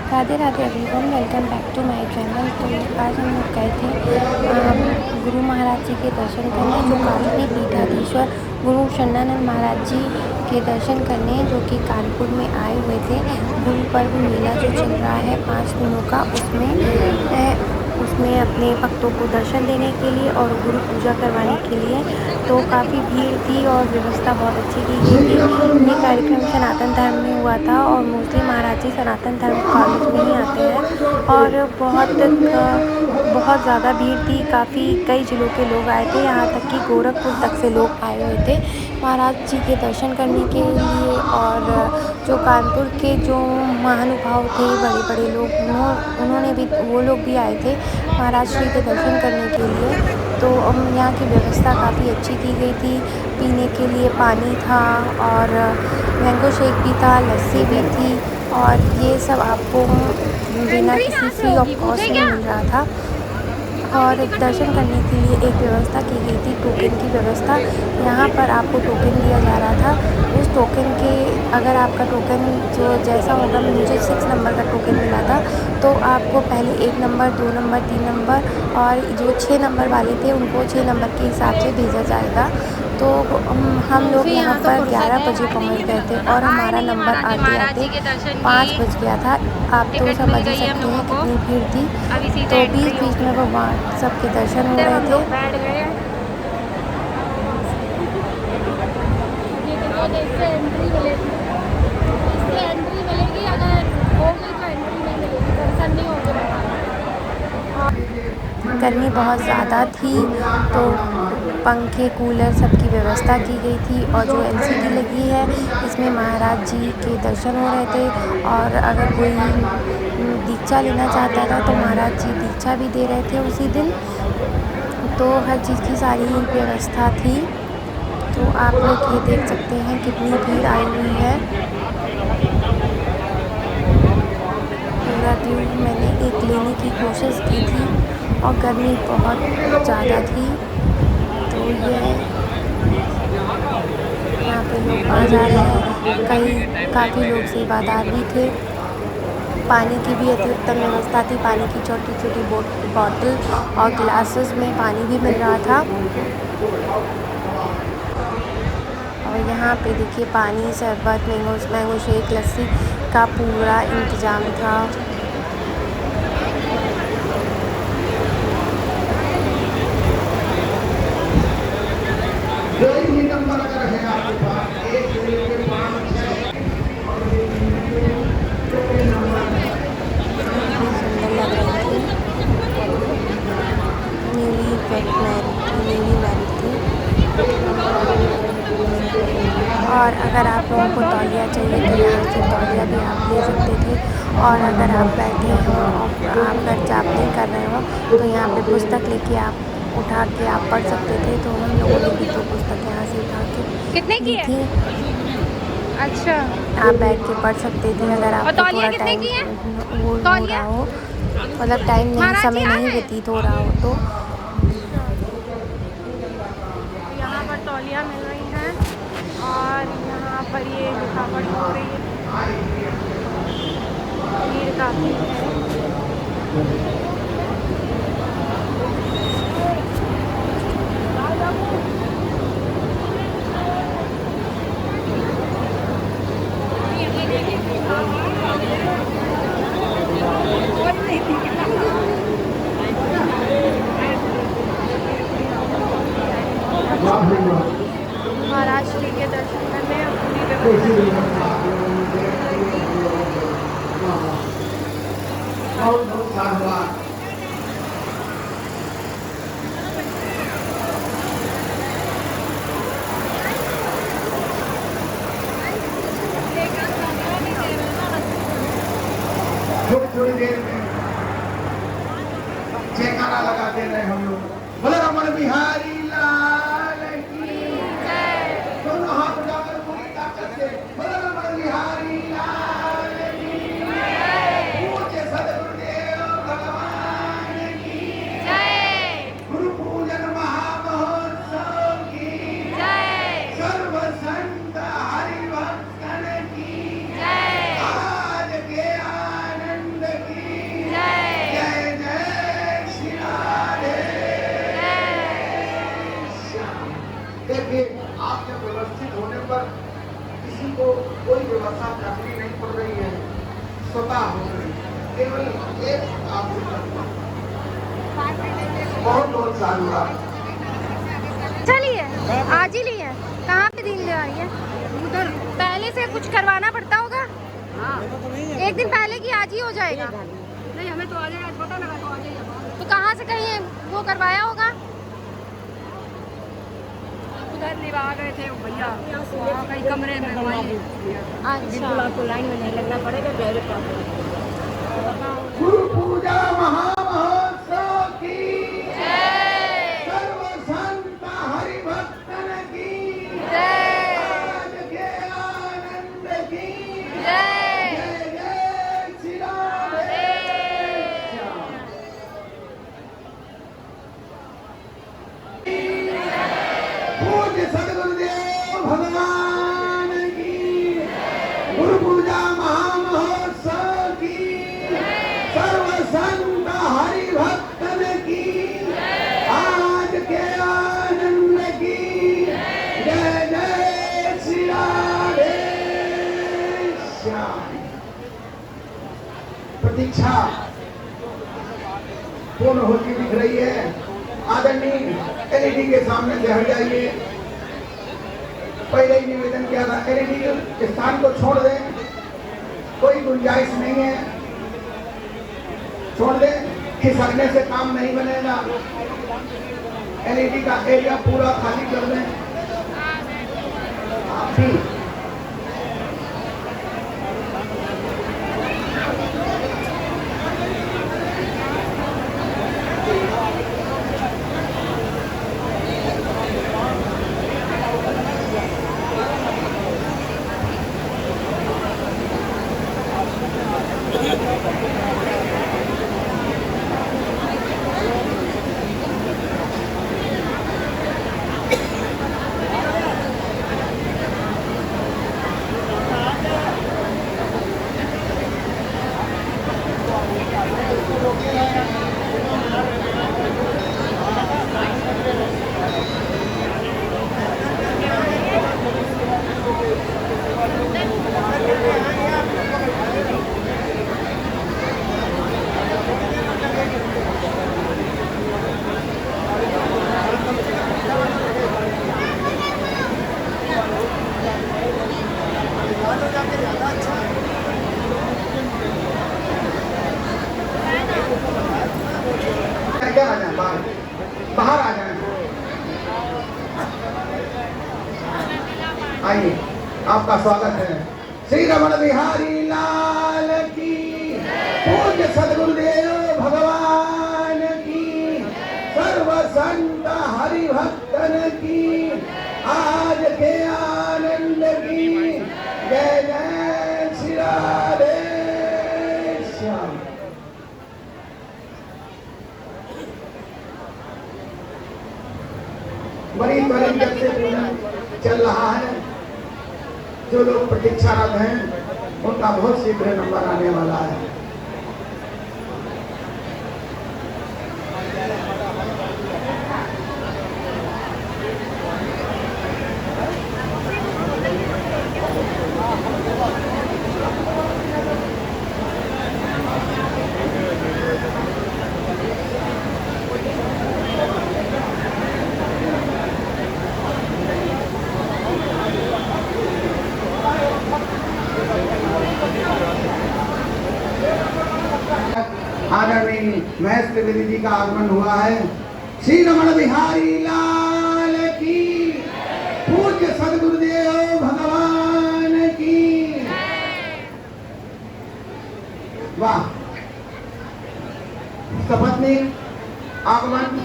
Radhe Radhe everyone, welcome back to my channel. तो आज हम लोग गए थे गुरु महाराज जी के दर्शन करने, जो काशी पीठाधीश्वर गुरु शरणानंद महाराज जी के दर्शन करने, जो कि कानपुर में आए हुए थे। गुरु पर्व मेला जो चल रहा है 5 दिनों का, उसमें अपने भक्तों को दर्शन देने के लिए और गुरु पूजा करवाने के लिए। तो काफ़ी भीड़ थी और व्यवस्था बहुत अच्छी की गई थी। ये कार्यक्रम सनातन धर्म में हुआ था और मोस्टली महाराज जी सनातन धर्म कॉलेज में ही आते हैं और बहुत ज़्यादा भीड़ थी। कई जिलों के लोग आए थे, यहाँ तक कि गोरखपुर तक से लोग आए हुए थे महाराज जी के दर्शन करने के लिए। और जो कानपुर के जो महानुभाव थे, बड़े बड़े लोग, वो लोग भी आए थे महाराज जी के दर्शन करने के लिए। तो यहाँ की व्यवस्था काफ़ी अच्छी की गई थी। पीने के लिए पानी था और मैंगो शेक भी था, लस्सी भी थी, और ये सब आपको बिना किसी फ्री ऑफ कॉस्ट में मिल रहा था। और दर्शन करने के लिए एक व्यवस्था की गई थी, टोकन की व्यवस्था। यहाँ पर आपको टोकन दिया जा रहा था। उस टोकन के, अगर आपका टोकन जो जैसा होगा, मुझे 6 नंबर का टोकन मिला था, तो आपको पहले 1 नंबर, 2 नंबर, 3 नंबर, और जो 6 नंबर वाले थे उनको 6 नंबर के हिसाब से भेजा जाएगा। तो हम लोग यहाँ पर 11 बजे पहुँच गए थे और हमारा नंबर आते आते 5 बज गया था। आप तो समझ ही सकते हैं कितनी भीड़ थी। तो बीच बीच में भगवान सबके दर्शन हो रहे थे। गर्मी बहुत ज़्यादा थी, तो पंखे, कूलर सबकी व्यवस्था की गई थी। और जो एलसीडी लगी है, इसमें महाराज जी के दर्शन हो रहे थे। और अगर कोई दीक्षा लेना चाहता था तो महाराज जी दीक्षा भी दे रहे थे उसी दिन। तो हर चीज़ की सारी व्यवस्था थी। तो आप लोग ये देख सकते हैं कितनी भीड़ आई हुई है। पूरा व्यू मैंने एक लेने की कोशिश की थी और गर्मी बहुत ज़्यादा थी। तो ये यहाँ पे लोग आ जा रहे हैं, काफ़ी लोग सेवादार भी थे। पानी की भी अति उत्तम व्यवस्था थी। पानी की छोटी छोटी बॉटल और ग्लासेस में पानी भी मिल रहा था। और यहाँ पे देखिए पानी, शरबत, मैंगो शेक, लस्सी का पूरा इंतज़ाम था। नंबर अगर है आपके पास, 1 से लेकर 5 सुंदर लग रही थी। न्यूली मैरिड थी। और अगर आप लोगों को तौलिया चाहिए तो यहाँ से तौलिया भी आप ले सकते थे। और अगर आप बैठे हो और आप घर जाप नहीं कर रहे हो, तो यहाँ पे पुस्तक लेके आप उठा के आप पढ़ सकते थे। तो हम लोगों ने भी 2 पुस्तक यहाँ से उठा के कितने की थी। अच्छा, आप बैठ के पढ़ सकते थे। अगर आपको थोड़ा टाइम हो रहा हो, मतलब टाइम नहीं, समय नहीं व्यतीत हो रहा हो, तो यहाँ पर तौलिया मिल रही हैं और यहाँ पर ये लिखावट हो रही है। भीड़ काफ़ी है। महाराज जी के दर्शन करने पूरी व्यवस्था थोड़ी देर में जयकारा लगाते रहे हम लोग। बोले रमन बिहारी लाल की जय। दोनों हाथ उठाकर पूरी ताकत से बोले रमन बिहारी लाल की जय। पूज्य सद्गुरुदेव भगवान की जय। गुरु पूजन महामहोत्सव की जय। सर्व संत हरिभक्तन की जय। आज के आनंद स्वतः हो गई। केवल एक आप बहुत बहुत साल हुआ। चलिए आज ही लिए कहाँ पे दिन ले आई है उधर पहले से कुछ करवाना पड़ता होगा। एक दिन पहले की आज ही हो जाएगा। नहीं हमें तो आ जाएगा, पता लगा तो आ जाएगा। तो कहाँ से कहीं वो करवाया होगा। उधर निभा गए थे भैया वहाँ कहीं कमरे में वहीं। अच्छा आपको लाइन में नहीं लगना पड़ेगा। गुरु पूजा महामहोत्सव की सर्व संत हरिभक्तन की आज के आनंद की जय जय श्री राम। पूज्य सद्गुरुदेव भगवान की गुरु पूजा महामहोत्सव की सर्व संत हरिभक्तन की आज के आनंद की जय जय श्री राधे श्याम। प्रतीक्षा पूर्ण होती दिख रही है। आदरणीय एलईडी के सामने से हट जाइए। पहले ही निवेदन किया था, एलईडी के स्थान को छोड़ दें, कोई गुंजाइश नहीं है, छोड़ दें। खिसकने से काम नहीं बनेगा। एलईडी का एरिया पूरा खाली कर दें। आप भी क्या आ जाए, बाहर आ जाए। आइए, आपका स्वागत है। श्री रमण बिहारी लाल की, पूज्य सद्गुरुदेव भगवान की, सर्व संत हरिभक्तन की आज के आनंद की जय जय श्री राधे श्याम। बड़ी जब से पूजन चल रहा है। जो लोग प्रतीक्षारत हैं उनका बहुत शीघ्र नंबर आने वाला है। आदरणीय महेश त्रिवेदी जी का आगमन हुआ है। श्री रमण बिहारी लाल की, पूज्य सद्गुरुदेव भगवान की। वाह, सपत्नी आगमन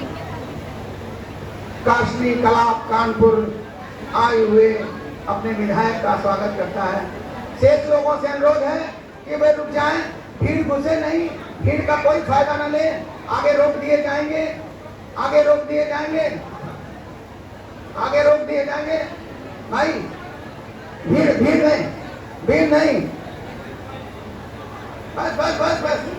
काशनी कला कानपुर आए हुए अपने विधायक का स्वागत करता है। शेष लोगों से अनुरोध है कि वे रुक जाएं, भीड़ घुसे नहीं, भीड़ का कोई फायदा न ले। आगे रोक दिए जाएंगे, आगे रोक दिए जाएंगे, आगे रोक दिए जाएंगे। भाई भीड़ भीड़ नहीं, भीड़ नहीं, बस बस बस बस।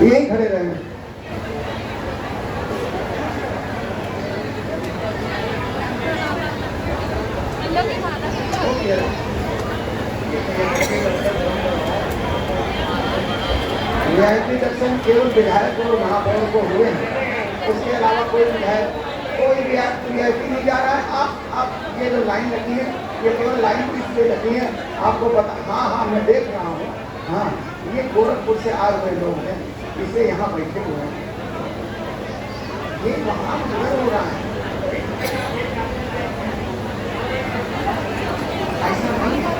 यही खड़े रहे। वीआईपी दर्शन केवल विधायक और महापौर को हुए हैं, उसके अलावा कोई विधायक कोई वीआईपी नहीं जा रहा है। आप ये जो लाइन लगी है ये केवल लाइन इसलिए लगी है आपको पता। हाँ हाँ मैं देख रहा हूँ। हाँ ये गोरखपुर से आए हुए लोग हैं, इसे यहाँ बैठे हुए हैं। ये वहाँ उधर हो रहा है, ऐसा नहीं है।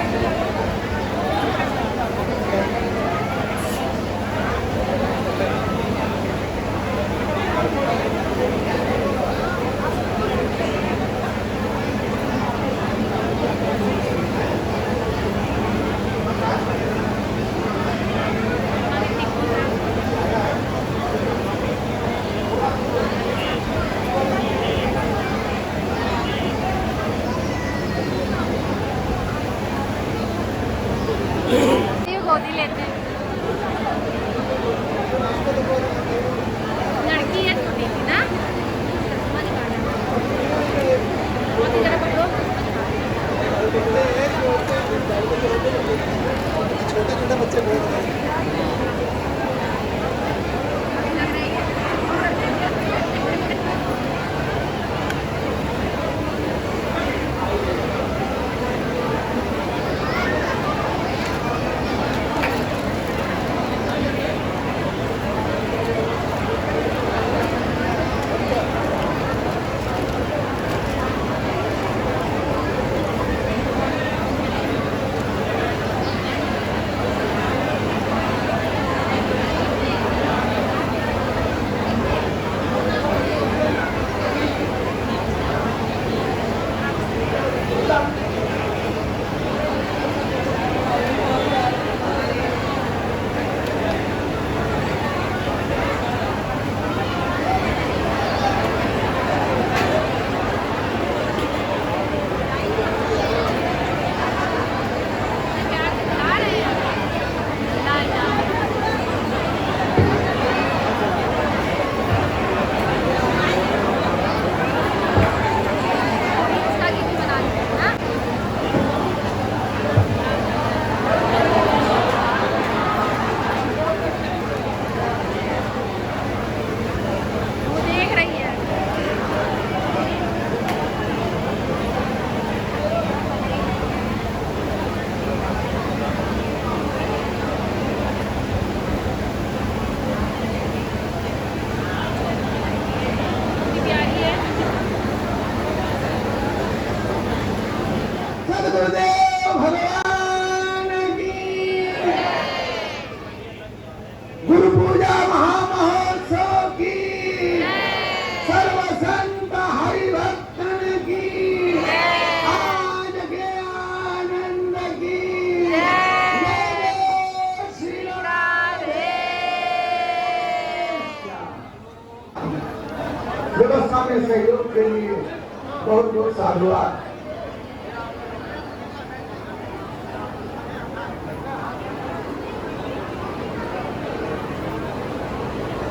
बहुत बहुत साधुवाद।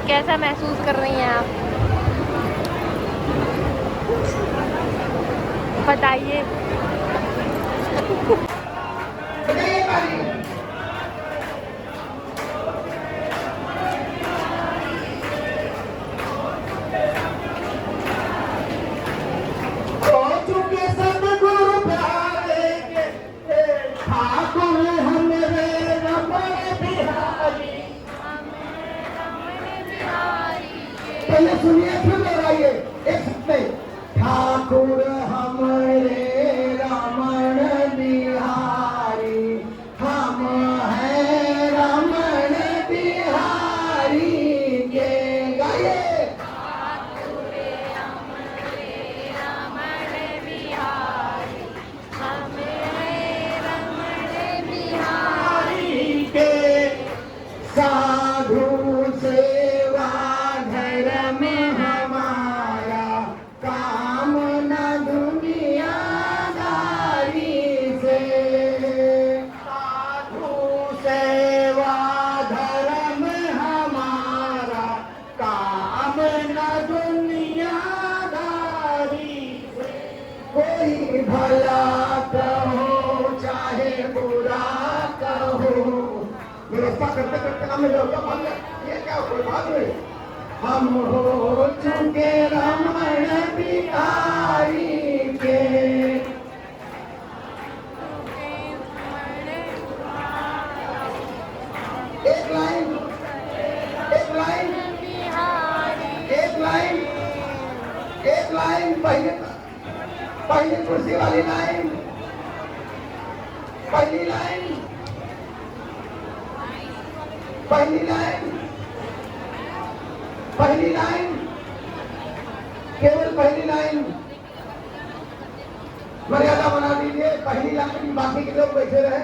कैसा महसूस कर रही हैं आप, बताइए। पहले सुनिए फिर दोहराइए एक साथ में। ठाकुर हमारे रमण बिहारी, हम हैं रमण बिहारी के। गाइए। साधु सेवा धर्म हमारा, काम न दुनियादारी से। साधु सेवा धर्म हमारा, काम न दुनियादारी से। कोई भला कहो चाहे बुरा कहो, व्यवस्था करते करते काम में व्यवस्था भाग गया। ये क्या कोई बात नहीं। हम हो चुके रमण बिहारी के। एक लाइन, एक लाइन, एक लाइन, एक लाइन। पहली कुर्सी वाली लाइन, पहली लाइन, पहली लाइन, पहली लाइन, केवल पहली लाइन। मर्यादा बना दीजिए। पहली लाइन, बाकी के लोग बैठे रहे।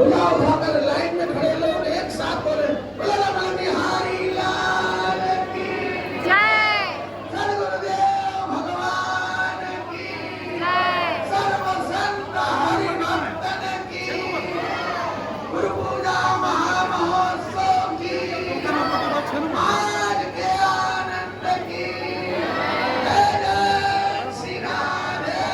उठाकर लाइन में खड़े लोग एक साथ बोले, बोले रमण बिहारी लाल की जय। सद्गुरुदेव भगवान की जय। सर्व संत हरि भक्तन की गुरु पूजा महामहोत्सव की आज के आनंद की जय जय श्री राधे।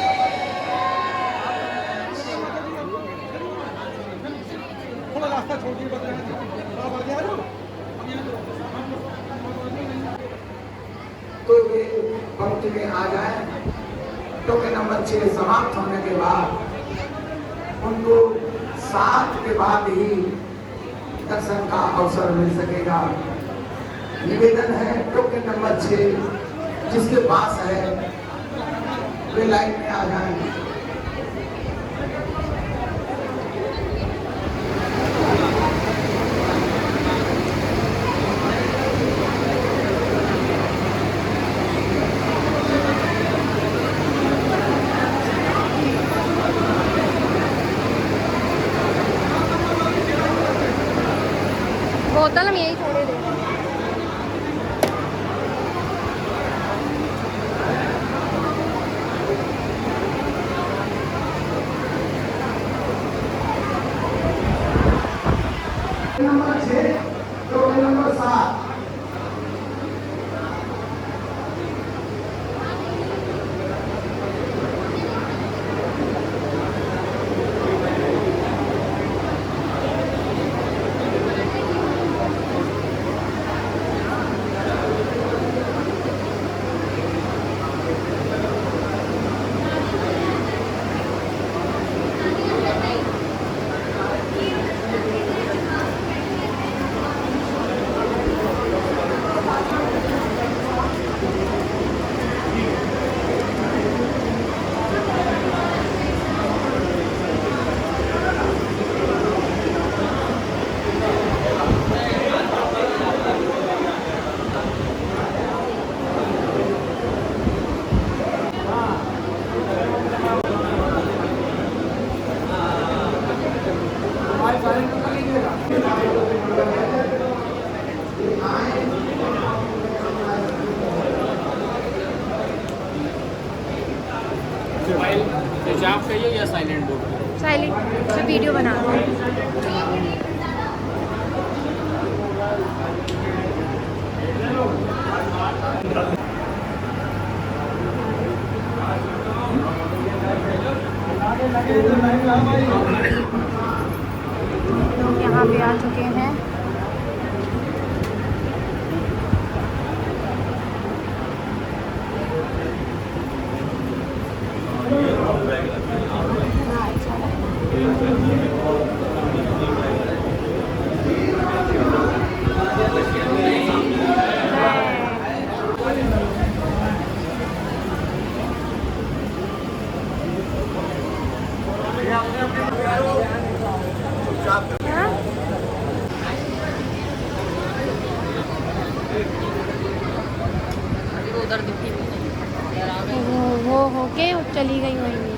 थोड़ा रास्ता छोड़ दिए तो ये पंक्ति में आ जाए। टोकन नंबर 6 समाप्त होने के बाद उनको 7 के बाद ही दर्शन का अवसर मिल सकेगा। निवेदन है टोकन नंबर 6 जिसके पास है वे लाइन में आ जाएंगे। बोतल हम यही छोड़े थे। नंबर 6 टोकन नंबर 7 हिजाब चाहिए या साइलेंट बोर्ड? साइलेंट से वीडियो बना रहा हूँ। लोग यहाँ पे आ चुके हैं। उधर दिखी वो होके चली गई वहीं।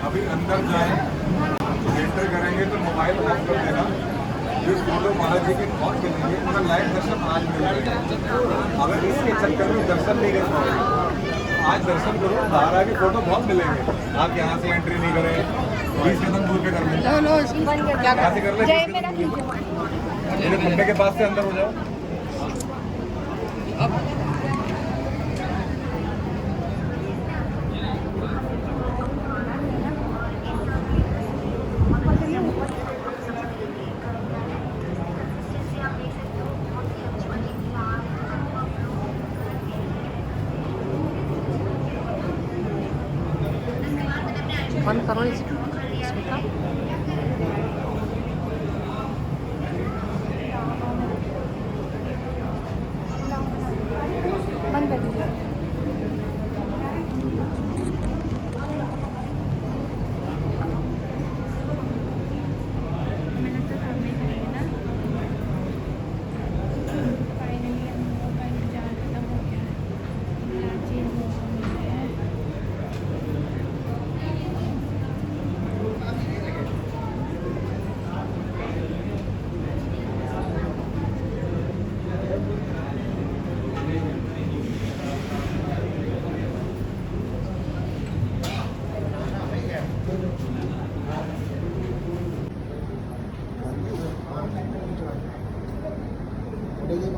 अभी अंदर जाएं, एंटर करेंगे तो मोबाइल ऑफ कर देना। जिस फोटो महाराज जी की बहुत मिलेंगे उनका लाइव दर्शन आज मिलेगा। अगर इसके चक्कर में दर्शन नहीं कर पाओगे, आज दर्शन करो, बाहर आके फोटो बहुत मिलेंगे। आप यहाँ से एंट्री नहीं करें, 20 कदम दूर पे कर लें, यहाँ से कर लें, मेरे खंडे के पास से अंदर हो जाओ। बंद करो इसका। बंद कर दीजिए।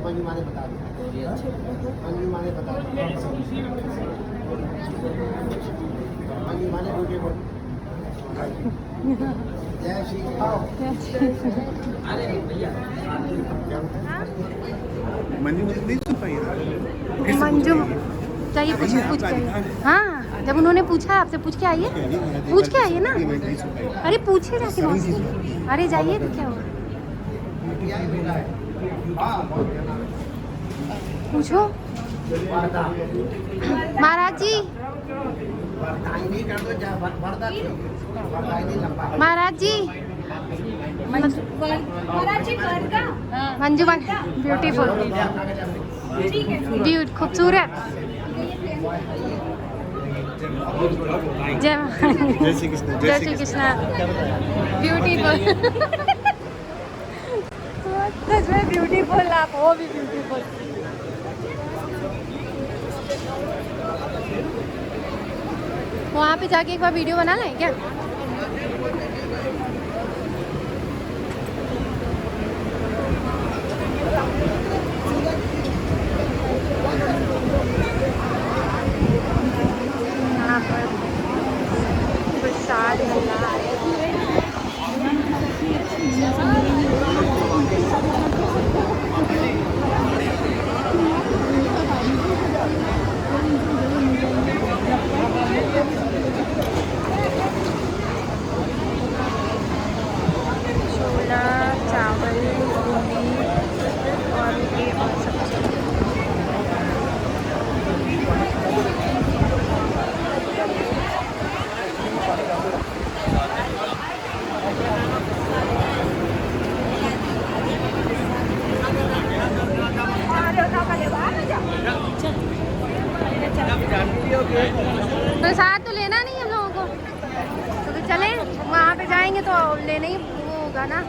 मंजू माँ ने बता दिया। मंजू माँ ने बता दिया। मंजू चाहिए पूछ के। हाँ जब उन्होंने पूछा आपसे पूछ के आइए ना। अरे पूछे जाके मौसी। अरे जाइए तो क्या हुआ पूछो। महाराज जी मंजू ब्यूटीफुल खूबसूरत। जय श्री कृष्णा ब्यूटीफुल। सच में ब्यूटीफुल आप हो भी ब्यूटीफुल। वहाँ पे जाके एक बार वीडियो बना लें क्या? यहाँ पर प्रसाद मिला है। छोला चावल पूरी और रोटी और सब्जी। प्रसाद तो लेना नहीं हम लोगों को, तो चलें वहाँ पे जाएंगे तो लेना ही वो होगा ना।